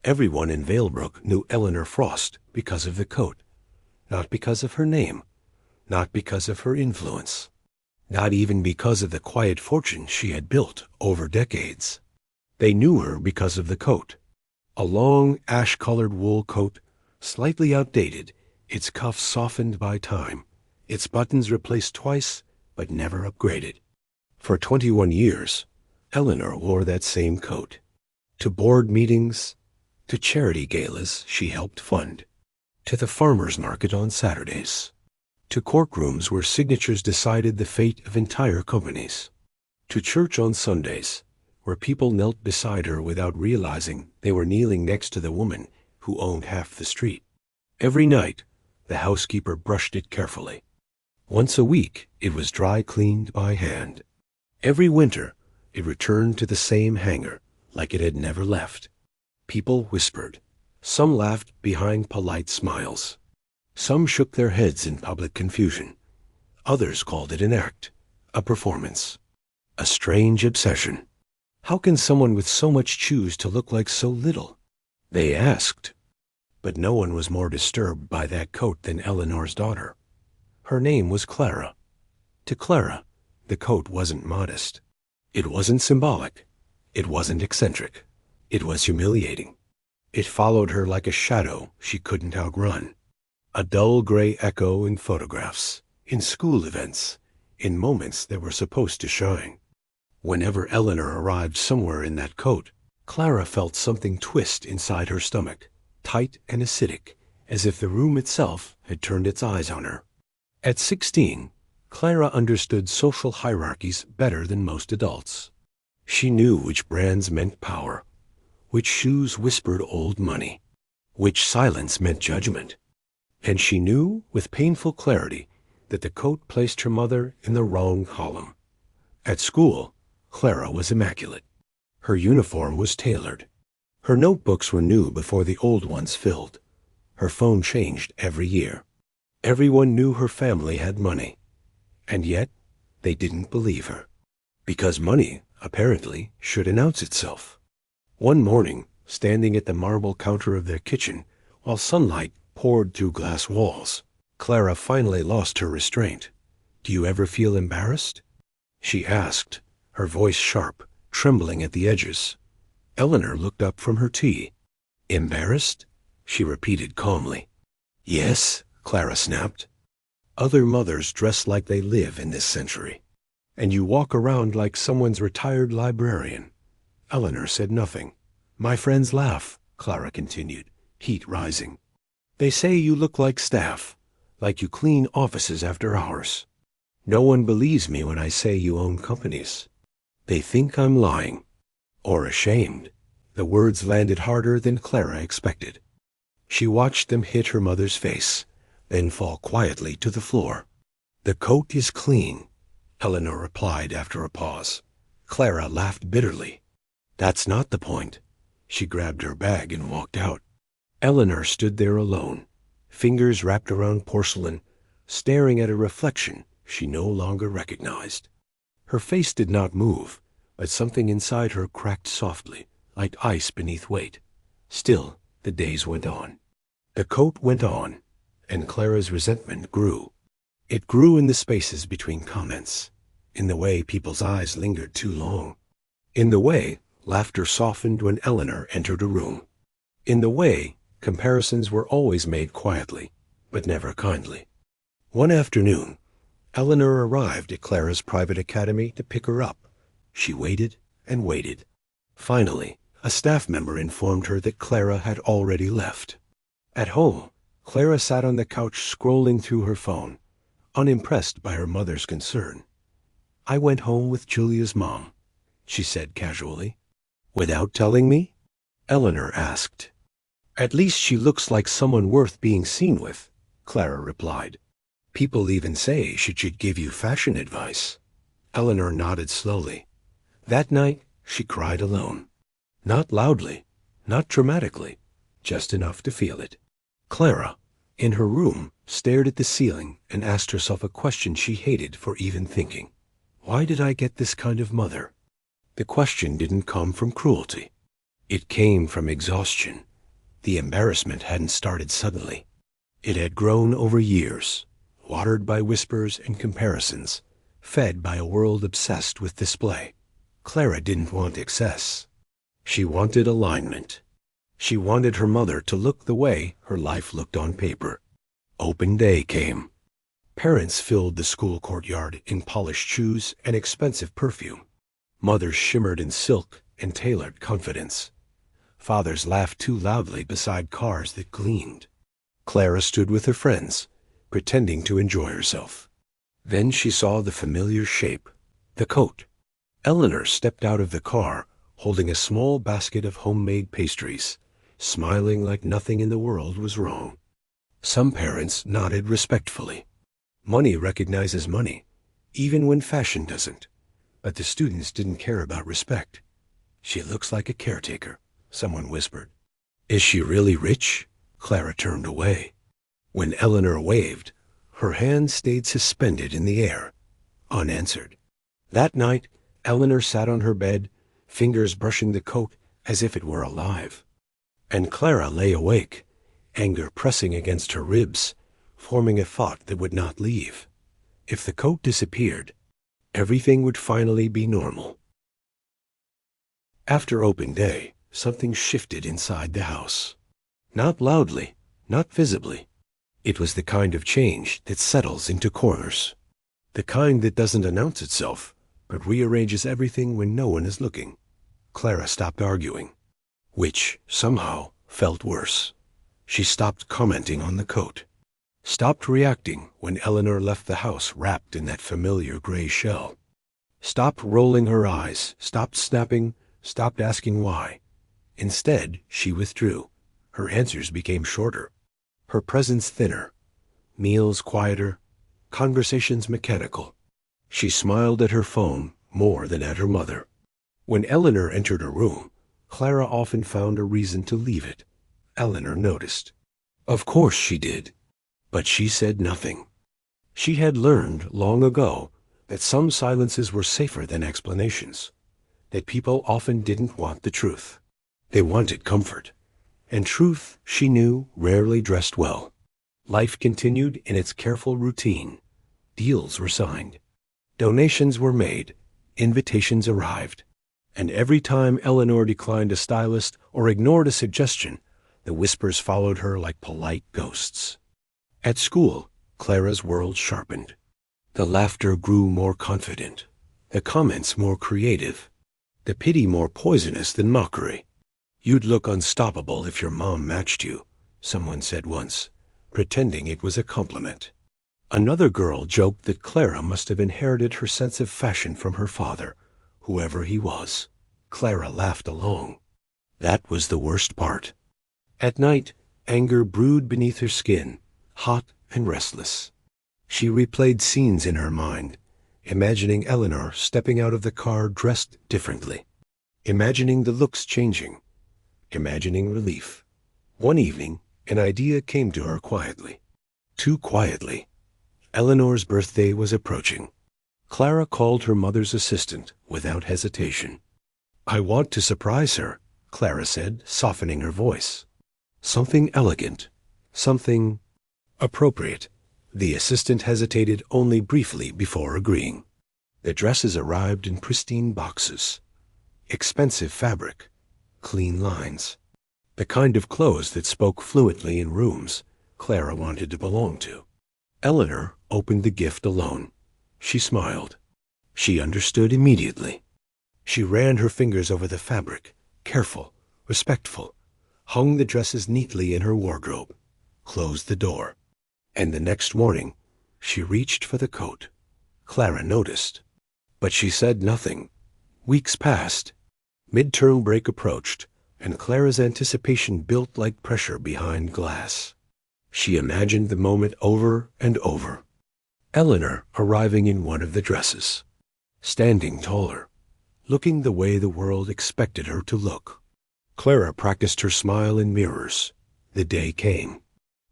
Everyone in Valebrook knew Eleanor Frost because of the coat, not because of her name, not because of her influence, not even because of the quiet fortune she had built over decades. They knew her because of the coat. A long, ash-colored wool coat, slightly outdated, its cuffs softened by time, its buttons replaced twice, but never upgraded. For 21 years, Eleanor wore that same coat. To board meetings, to charity galas she helped fund, to the farmers' market on Saturdays, to courtrooms where signatures decided the fate of entire companies, to church on Sundays, where people knelt beside her without realizing they were kneeling next to the woman who owned half the street. Every night, the housekeeper brushed it carefully. Once a week, it was dry cleaned by hand. Every winter, it returned to the same hanger, like it had never left. People whispered. Some laughed behind polite smiles. Some shook their heads in public confusion. Others called it an act, a performance, a strange obsession. How can someone with so much choose to look like so little? They asked. But no one was more disturbed by that coat than Eleanor's daughter. Her name was Clara. To Clara, the coat wasn't modest. It wasn't symbolic. It wasn't eccentric. It was humiliating. It followed her like a shadow she couldn't outrun. A dull gray echo in photographs, in school events, in moments that were supposed to shine. Whenever Eleanor arrived somewhere in that coat, Clara felt something twist inside her stomach, tight and acidic, as if the room itself had turned its eyes on her. At 16, Clara understood social hierarchies better than most adults. She knew which brands meant power, which shoes whispered old money, which silence meant judgment. And she knew with painful clarity that the coat placed her mother in the wrong column. At school, Clara was immaculate. Her uniform was tailored. Her notebooks were new before the old ones filled. Her phone changed every year. Everyone knew her family had money. And yet, they didn't believe her. Because money, apparently, should announce itself. One morning, standing at the marble counter of their kitchen, while sunlight poured through glass walls, Clara finally lost her restraint. "Do you ever feel embarrassed?" she asked, her voice sharp, trembling at the edges. Eleanor looked up from her tea. "Embarrassed?" she repeated calmly. "Yes," Clara snapped. "Other mothers dress like they live in this century. And you walk around like someone's retired librarian." Eleanor said nothing. "My friends laugh," Clara continued, heat rising. "They say you look like staff, like you clean offices after hours. No one believes me when I say you own companies. They think I'm lying. Or ashamed." The words landed harder than Clara expected. She watched them hit her mother's face, then fall quietly to the floor. "The coat is clean," Eleanor replied after a pause. Clara laughed bitterly. "That's not the point." She grabbed her bag and walked out. Eleanor stood there alone, fingers wrapped around porcelain, staring at a reflection she no longer recognized. Her face did not move, but something inside her cracked softly, like ice beneath weight. Still, the days went on. The coat went on, and Clara's resentment grew. It grew in the spaces between comments, in the way people's eyes lingered too long, in the way laughter softened when Eleanor entered a room, in the way comparisons were always made quietly, but never kindly. One afternoon, Eleanor arrived at Clara's private academy to pick her up. She waited and waited. Finally, a staff member informed her that Clara had already left. At home, Clara sat on the couch scrolling through her phone, unimpressed by her mother's concern. "I went home with Julia's mom," she said casually. "Without telling me?" Eleanor asked. "At least she looks like someone worth being seen with," Clara replied. "People even say she should give you fashion advice." Eleanor nodded slowly. That night, she cried alone. Not loudly, not dramatically, just enough to feel it. Clara, in her room, stared at the ceiling and asked herself a question she hated for even thinking. Why did I get this kind of mother? The question didn't come from cruelty. It came from exhaustion, The embarrassment hadn't started suddenly. It had grown over years, watered by whispers and comparisons, fed by a world obsessed with display. Clara didn't want excess. She wanted alignment. She wanted her mother to look the way her life looked on paper. Open day came. Parents filled the school courtyard in polished shoes and expensive perfume. Mothers shimmered in silk and tailored confidence. Fathers laughed too loudly beside cars that gleamed. Clara stood with her friends, pretending to enjoy herself. Then she saw the familiar shape, the coat. Eleanor stepped out of the car, holding a small basket of homemade pastries, smiling like nothing in the world was wrong. Some parents nodded respectfully. Money recognizes money, even when fashion doesn't. But the students didn't care about respect. "She looks like a caretaker," someone whispered. "Is she really rich?" Clara turned away. When Eleanor waved, her hand stayed suspended in the air, unanswered. That night, Eleanor sat on her bed, fingers brushing the coat as if it were alive. And Clara lay awake, anger pressing against her ribs, forming a thought that would not leave. If the coat disappeared, everything would finally be normal. After open day, something shifted inside the house. Not loudly, not visibly. It was the kind of change that settles into corners. The kind that doesn't announce itself, but rearranges everything when no one is looking. Clara stopped arguing, which, somehow, felt worse. She stopped commenting on the coat. Stopped reacting when Eleanor left the house wrapped in that familiar gray shell. Stopped rolling her eyes, stopped snapping, stopped asking why. Instead, she withdrew. Her answers became shorter, her presence thinner, meals quieter, conversations mechanical. She smiled at her phone more than at her mother. When Eleanor entered her room, Clara often found a reason to leave it. Eleanor noticed. Of course she did. But she said nothing. She had learned long ago that some silences were safer than explanations, that people often didn't want the truth. They wanted comfort. And truth, she knew, rarely dressed well. Life continued in its careful routine. Deals were signed. Donations were made. Invitations arrived. And every time Eleanor declined a stylist or ignored a suggestion, the whispers followed her like polite ghosts. At school, Clara's world sharpened. The laughter grew more confident, the comments more creative, the pity more poisonous than mockery. "You'd look unstoppable if your mom matched you," someone said once, pretending it was a compliment. Another girl joked that Clara must have inherited her sense of fashion from her father, whoever he was. Clara laughed along. That was the worst part. At night, anger brewed beneath her skin, hot and restless. She replayed scenes in her mind, imagining Eleanor stepping out of the car dressed differently, imagining the looks changing, imagining relief. One evening, an idea came to her quietly. Too quietly. Eleanor's birthday was approaching. Clara called her mother's assistant without hesitation. "I want to surprise her," Clara said, softening her voice. "Something elegant, something appropriate." The assistant hesitated only briefly before agreeing. The dresses arrived in pristine boxes. Expensive fabric, clean lines. The kind of clothes that spoke fluently in rooms Clara wanted to belong to. Eleanor opened the gift alone. She smiled. She understood immediately. She ran her fingers over the fabric, careful, respectful, hung the dresses neatly in her wardrobe, closed the door. And the next morning, she reached for the coat. Clara noticed. But she said nothing. Weeks passed. Midterm break approached, and Clara's anticipation built like pressure behind glass. She imagined the moment over and over. Eleanor arriving in one of the dresses, standing taller, looking the way the world expected her to look. Clara practiced her smile in mirrors. The day came.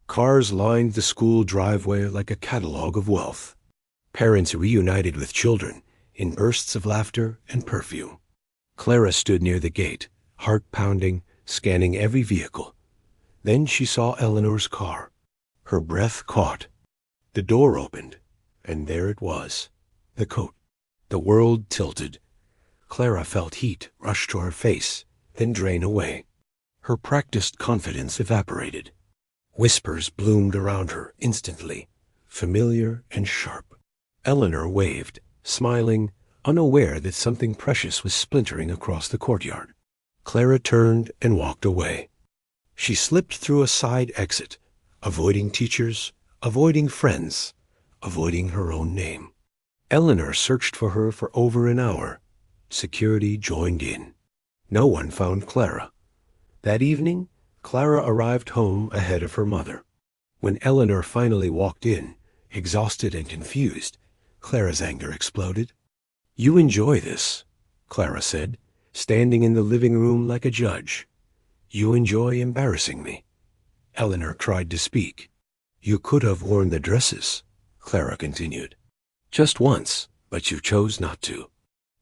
Cars lined the school driveway like a catalogue of wealth. Parents reunited with children in bursts of laughter and perfume. Clara stood near the gate, heart pounding, scanning every vehicle. Then she saw Eleanor's car. Her breath caught. The door opened, and there it was, the coat. The world tilted. Clara felt heat rush to her face, then drain away. Her practiced confidence evaporated. Whispers bloomed around her instantly, familiar and sharp. Eleanor waved, smiling, unaware that something precious was splintering across the courtyard. Clara turned and walked away. She slipped through a side exit, avoiding teachers, avoiding friends, avoiding her own name. Eleanor searched for her for over an hour. Security joined in. No one found Clara. That evening, Clara arrived home ahead of her mother. When Eleanor finally walked in, exhausted and confused, Clara's anger exploded. "You enjoy this," Clara said, standing in the living room like a judge. "You enjoy embarrassing me." Eleanor tried to speak. "You could have worn the dresses," Clara continued. "Just once, but you chose not to.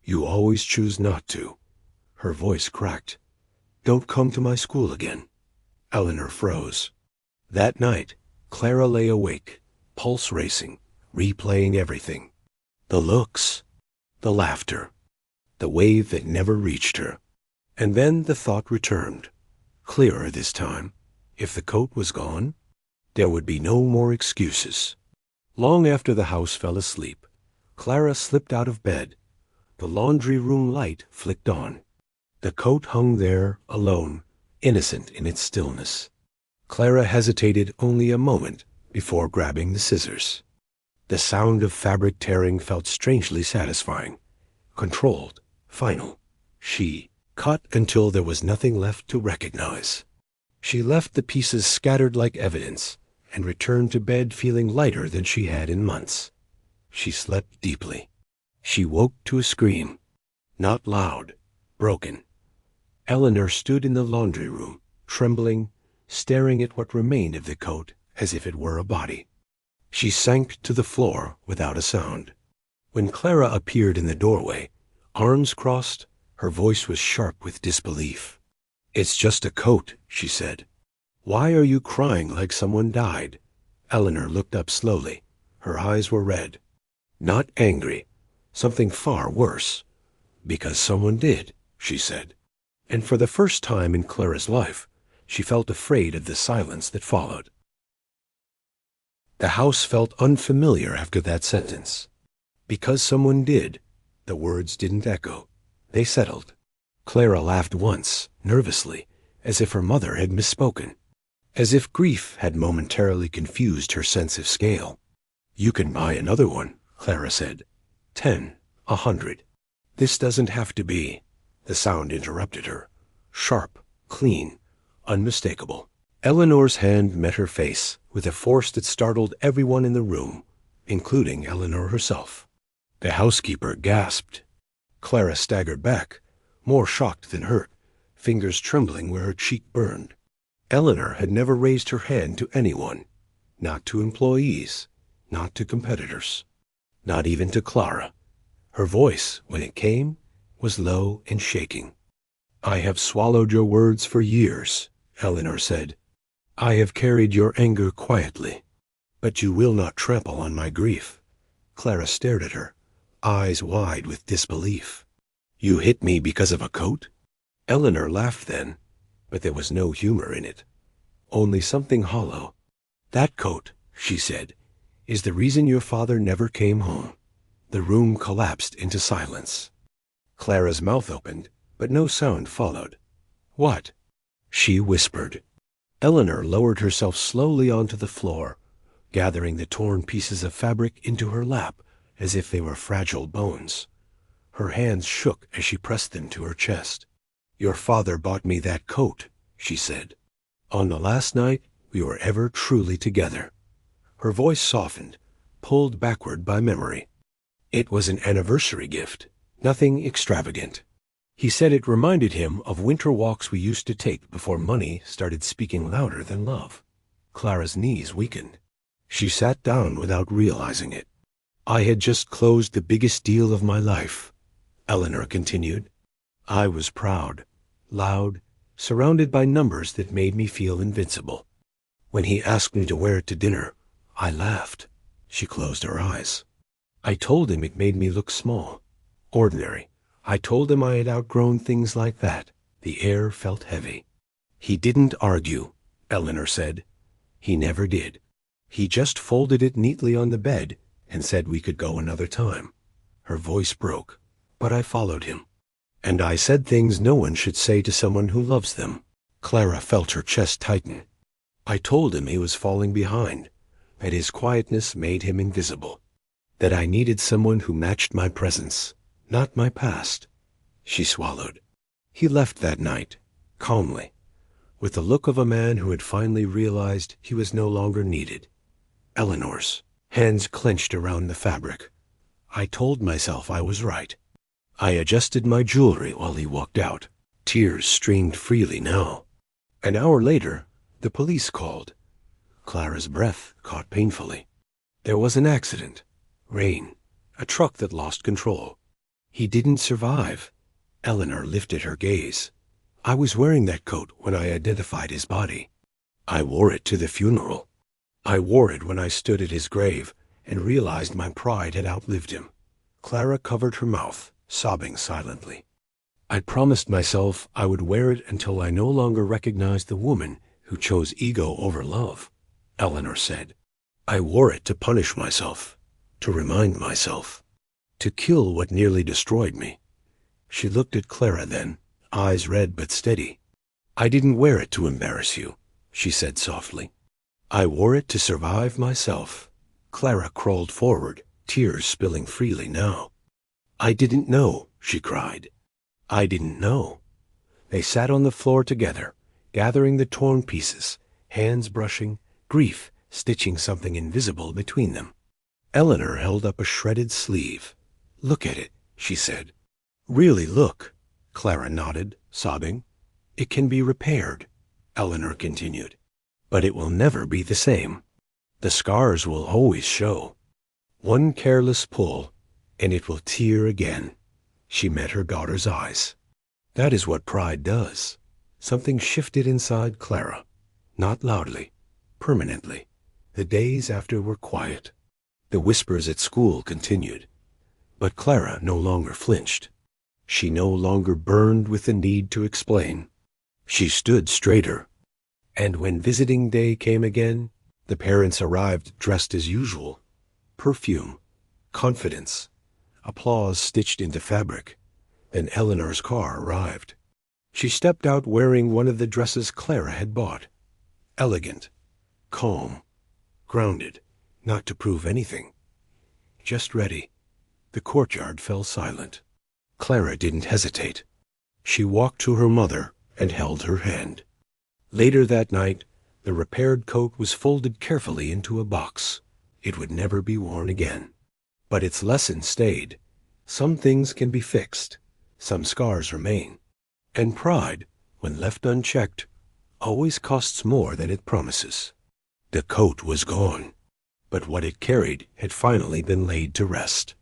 You always choose not to." Her voice cracked. "Don't come to my school again." Eleanor froze. That night, Clara lay awake, pulse racing, replaying everything. The looks, the laughter, the wave that never reached her. And then the thought returned, clearer this time. If the coat was gone, there would be no more excuses. Long after the house fell asleep, Clara slipped out of bed. The laundry room light flicked on. The coat hung there alone, innocent in its stillness. Clara hesitated only a moment before grabbing the scissors. The sound of fabric tearing felt strangely satisfying. Controlled, final. She cut until there was nothing left to recognize. She left the pieces scattered like evidence and returned to bed feeling lighter than she had in months. She slept deeply. She woke to a scream. Not loud, broken. Eleanor stood in the laundry room, trembling, staring at what remained of the coat as if it were a body. She sank to the floor without a sound. When Clara appeared in the doorway, arms crossed, her voice was sharp with disbelief. "It's just a coat," she said. "Why are you crying like someone died?" Eleanor looked up slowly. Her eyes were red. Not angry. Something far worse. "Because someone did," she said. And for the first time in Clara's life, she felt afraid of the silence that followed. The house felt unfamiliar after that sentence. Because someone did, the words didn't echo. They settled. Clara laughed once, nervously, as if her mother had misspoken. As if grief had momentarily confused her sense of scale. "You can buy another one," Clara said. 10, 100. "This doesn't have to be." The sound interrupted her. Sharp, clean, unmistakable. Eleanor's hand met her face with a force that startled everyone in the room, including Eleanor herself. The housekeeper gasped. Clara staggered back, more shocked than hurt, fingers trembling where her cheek burned. Eleanor had never raised her hand to anyone, not to employees, not to competitors, not even to Clara. Her voice, when it came, was low and shaking. "I have swallowed your words for years," Eleanor said. "I have carried your anger quietly. But you will not trample on my grief." Clara stared at her, eyes wide with disbelief. "You hit me because of a coat?" Eleanor laughed then, but there was no humor in it, only something hollow. "That coat," she said, "is the reason your father never came home." The room collapsed into silence. Clara's mouth opened, but no sound followed. "What?" she whispered. Eleanor lowered herself slowly onto the floor, gathering the torn pieces of fabric into her lap as if they were fragile bones. Her hands shook as she pressed them to her chest. "Your father bought me that coat," she said, "on the last night we were ever truly together." Her voice softened, pulled backward by memory. "It was an anniversary gift, nothing extravagant. He said it reminded him of winter walks we used to take before money started speaking louder than love." Clara's knees weakened. She sat down without realizing it. "I had just closed the biggest deal of my life," Eleanor continued. "I was proud, loud, surrounded by numbers that made me feel invincible. When he asked me to wear it to dinner, I laughed. She closed her eyes. I told him it made me look small, ordinary. I told him I had outgrown things like that. The air felt heavy. He didn't argue, Eleanor said. He never did. He just folded it neatly on the bed and said we could go another time. Her voice broke, but I followed him. And I said things no one should say to someone who loves them. Clara felt her chest tighten. I told him he was falling behind, that his quietness made him invisible, that I needed someone who matched my presence, not my past. She swallowed. He left that night, calmly, with the look of a man who had finally realized he was no longer needed. Eleanor's hands clenched around the fabric. I told myself I was right. I adjusted my jewelry while he walked out. Tears streamed freely now. An hour later, the police called. Clara's breath caught painfully. There was an accident. Rain. A truck that lost control. He didn't survive. Eleanor lifted her gaze. I was wearing that coat when I identified his body. I wore it to the funeral. I wore it when I stood at his grave and realized my pride had outlived him. Clara covered her mouth, sobbing silently. I promised myself I would wear it until I no longer recognized the woman who chose ego over love, Eleanor said. I wore it to punish myself, to remind myself, to kill what nearly destroyed me. She looked at Clara then, eyes red but steady. I didn't wear it to embarrass you, she said softly. I wore it to survive myself. Clara crawled forward, tears spilling freely now. I didn't know, she cried. I didn't know. They sat on the floor together, gathering the torn pieces, hands brushing, grief stitching something invisible between them. Eleanor held up a shredded sleeve. Look at it, she said. Really look. Clara nodded, sobbing. It can be repaired, Eleanor continued. But it will never be the same. The scars will always show. One careless pull, and it will tear again. She met her daughter's eyes. That is what pride does. Something shifted inside Clara. Not loudly, permanently. The days after were quiet. The whispers at school continued. But Clara no longer flinched. She no longer burned with the need to explain. She stood straighter. And when visiting day came again, the parents arrived dressed as usual. Perfume, confidence, applause stitched into fabric. Then Eleanor's car arrived. She stepped out wearing one of the dresses Clara had bought. Elegant, calm, grounded, not to prove anything. Just ready. The courtyard fell silent. Clara didn't hesitate. She walked to her mother and held her hand. Later that night, the repaired coat was folded carefully into a box. It would never be worn again. But its lesson stayed. Some things can be fixed. Some scars remain. And pride, when left unchecked, always costs more than it promises. The coat was gone, but what it carried had finally been laid to rest.